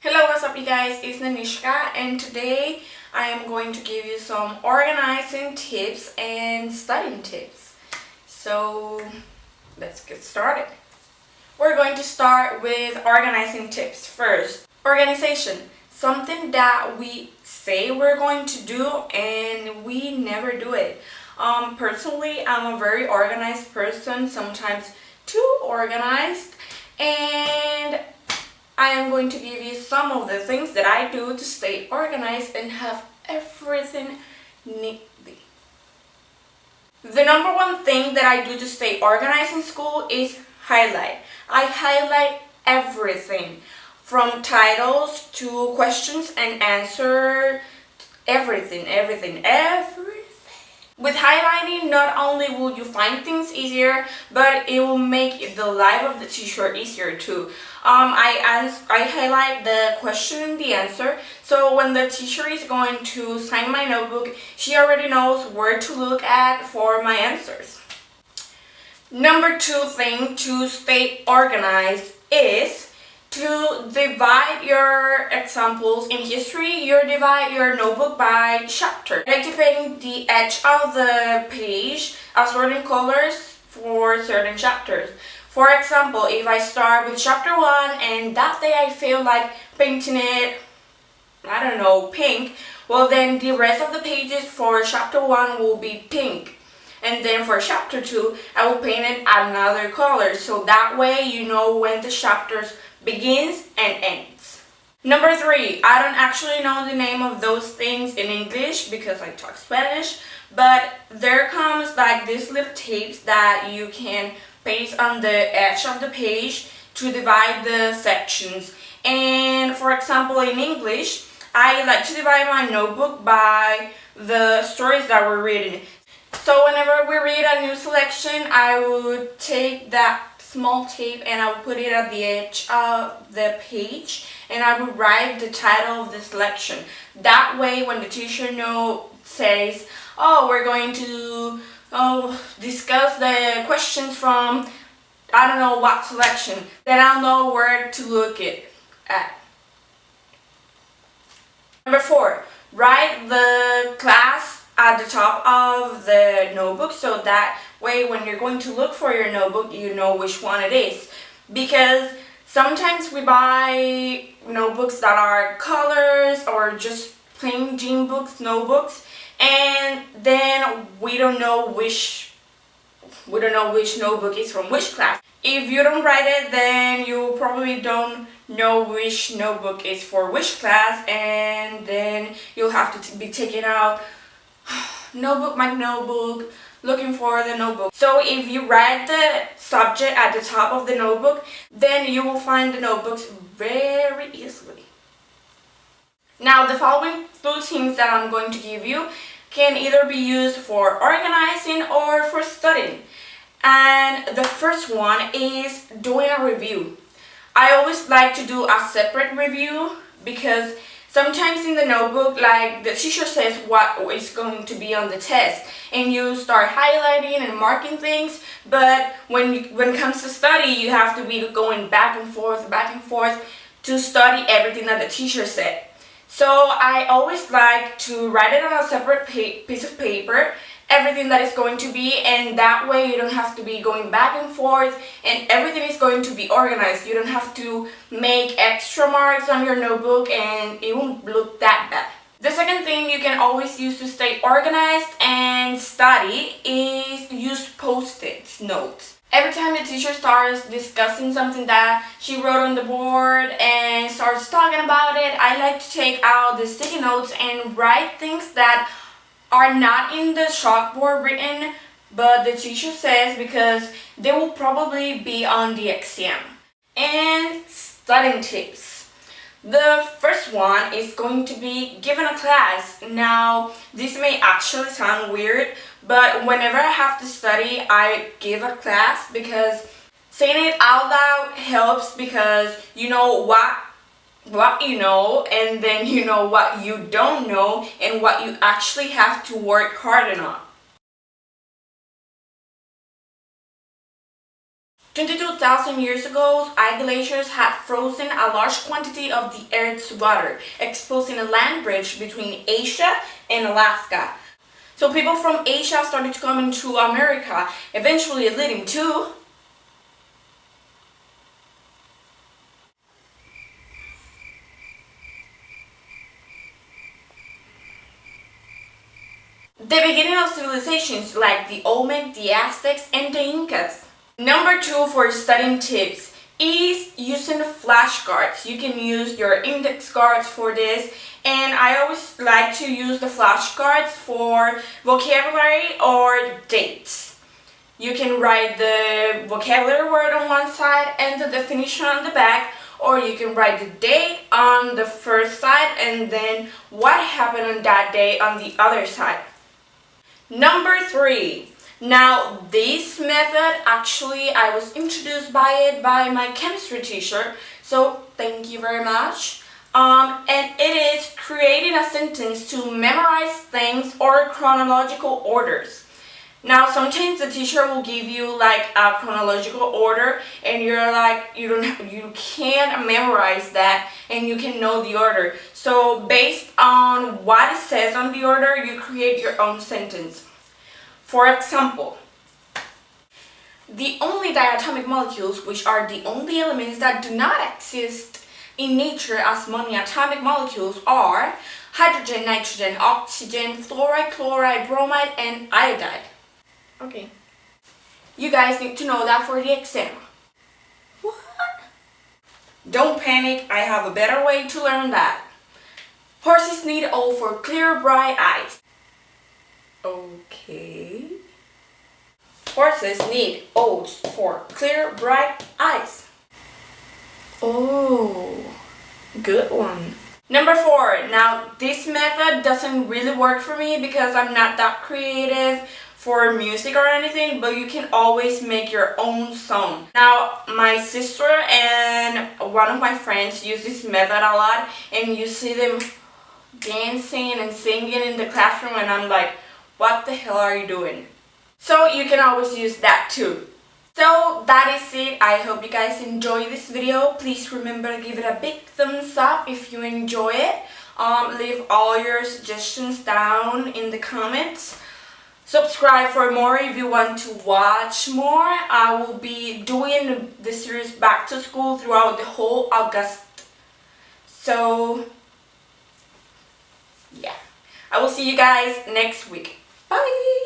Hello, what's up you guys? It's Nanishka and today I am going to give you some organizing tips and studying tips. So let's get started. We're going to start with organizing tips first. Organization, something that we say we're going to do and we never do it. Personally, I'm a very organized person, sometimes too organized, and I am going to give you some of the things that I do to stay organized and have everything neatly. The number one thing that I do to stay organized in school is highlight. I highlight everything from titles to questions and answer, everything. With highlighting, not only will you find things easier, but it will make the life of the teacher easier too. I highlight the question and the answer, so when the teacher is going to sign my notebook, she already knows where to look at for my answers. Number two thing to stay organized is to divide your examples. In history, you divide your notebook by chapter. I like to paint the edge of the page of certain colors for certain chapters. For example, if I start with chapter 1 and that day I feel like painting it, I don't know, pink, well then the rest of the pages for chapter 1 will be pink. And then for chapter 2, I will paint it another color, so that way you know when the chapters begins and ends. Number 3, I don't actually know the name of those things in English because I talk Spanish, but there comes like these little tapes that you can paste on the edge of the page to divide the sections. And for example, in English, I like to divide my notebook by the stories that we're reading. So whenever we read a new selection, I would take that small tape and I would put it at the edge of the page and I would write the title of the selection. That way when the teacher says, oh, we're going to discuss the questions from I don't know what selection, then I'll know where to look it at. Number 4, write the class at the top of the notebook, so that way when you're going to look for your notebook, you know which one it is. Because sometimes we buy notebooks that are colors or just plain jean books, notebooks, and then we don't know which notebook is from which class. If you don't write it, then you probably don't know which notebook is for which class, and then you'll have to be taking out notebook by notebook, looking for the notebook. So if you write the subject at the top of the notebook, then you will find the notebooks very easily. Now the following 2 things that I'm going to give you can either be used for organizing or for studying. And the first one is doing a review. I always like to do a separate review because sometimes in the notebook, like the teacher says what is going to be on the test and you start highlighting and marking things, but when it comes to study, you have to be going back and forth to study everything that the teacher said. So I always like to write it on a separate piece of paper, everything that is going to be, and that way you don't have to be going back and forth and everything is going to be organized. You don't have to make extra marks on your notebook and it won't look that bad. The second thing you can always use to stay organized and study is use post-it notes. Every time the teacher starts discussing something that she wrote on the board and starts talking about it, I like to take out the sticky notes and write things that are not in the chalkboard written, but the teacher says because they will probably be on the exam. And studying tips. The first one is going to be given a class. Now, this may actually sound weird, but whenever I have to study, I give a class because saying it out loud helps because you know what you know, and then you know what you don't know and what you actually have to work hard on. 22,000 years ago, ice glaciers had frozen a large quantity of the Earth's water, exposing a land bridge between Asia and Alaska. So people from Asia started to come into America, eventually leading to the beginning of civilizations like the Olmec, the Aztecs, and the Incas. Number 2 for studying tips is using flashcards. You can use your index cards for this, and I always like to use the flashcards for vocabulary or dates. You can write the vocabulary word on one side and the definition on the back, or you can write the date on the first side and then what happened on that day on the other side. Number 3. Now this method, actually I was introduced by it by my chemistry teacher, so thank you very much. And it is creating a sentence to memorize things or chronological orders. Now sometimes the teacher will give you like a chronological order and you're like you can't memorize that and you can know the order. So based on what it says on the order, you create your own sentence. For example, the only diatomic molecules, which are the only elements that do not exist in nature as monoatomic molecules, are hydrogen, nitrogen, oxygen, fluoride, chloride, bromide, and iodide. Okay. You guys need to know that for the exam. What? Don't panic, I have a better way to learn that. Horses need oil for clear, bright eyes. Okay. Horses need oats for clear, bright eyes. Oh, good one. Number 4. Now, this method doesn't really work for me because I'm not that creative for music or anything, but you can always make your own song. Now, my sister and one of my friends use this method a lot, and you see them dancing and singing in the classroom, and I'm like, what the hell are you doing? So you can always use that too. So that is it. I hope you guys enjoy this video. Please remember to give it a big thumbs up if you enjoy it. Leave all your suggestions down in the comments. Subscribe for more if you want to watch more. I will be doing the series Back to School throughout the whole August. So yeah, I will see you guys next week. Bye!